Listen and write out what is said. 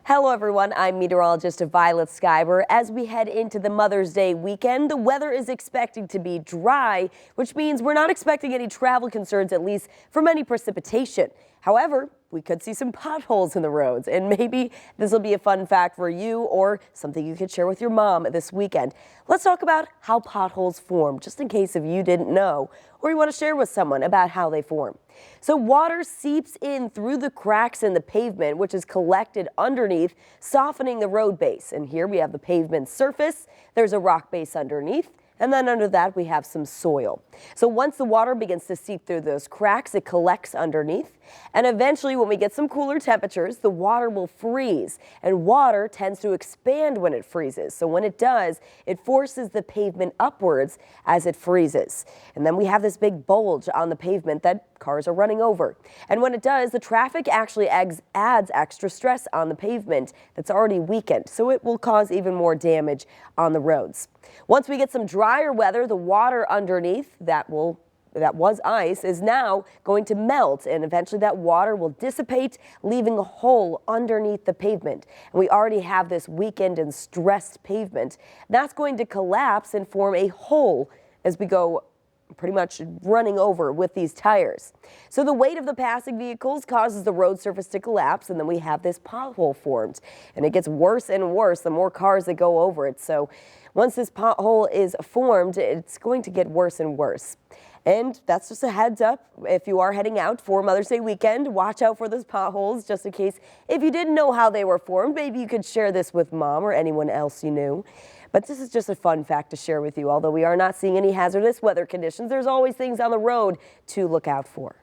Hello everyone, I'm meteorologist Violet Skyber. As we head into the Mother's Day weekend, the weather is expected to be dry, which means we're not expecting any travel concerns, at least from any precipitation. However, we could see some potholes in the roads, and maybe this will be a fun fact for you or something you could share with your mom this weekend. Let's talk about how potholes form, just in case if you didn't know or you want to share with someone about how they form. So water seeps in through the cracks in the pavement, which is collected underneath, softening the road base. And here we have the pavement surface. There's a rock base underneath. And then under that, we have some soil. So once the water begins to seep through those cracks, it collects underneath. And eventually, when we get some cooler temperatures, the water will freeze. And water tends to expand when it freezes. So when it does, it forces the pavement upwards as it freezes. And then we have this big bulge on the pavement that cars are running over. And when it does, the traffic actually adds extra stress on the pavement that's already weakened. So it will cause even more damage on the roads. Once we get some drier weather, the water underneath that was ice is now going to melt, and eventually that water will dissipate, leaving a hole underneath the pavement. And we already have this weakened and stressed pavement. That's going to collapse and form a hole as we go pretty much running over with these tires. So the weight of the passing vehicles causes the road surface to collapse, and then we have this pothole formed. And it gets worse and worse the more cars that go over it. So once this pothole is formed, it's going to get worse and worse. And that's just a heads up. If you are heading out for Mother's Day weekend, watch out for those potholes just in case. If you didn't know how they were formed, maybe you could share this with mom or anyone else you knew. But this is just a fun fact to share with you. Although we are not seeing any hazardous weather conditions, there's always things on the road to look out for.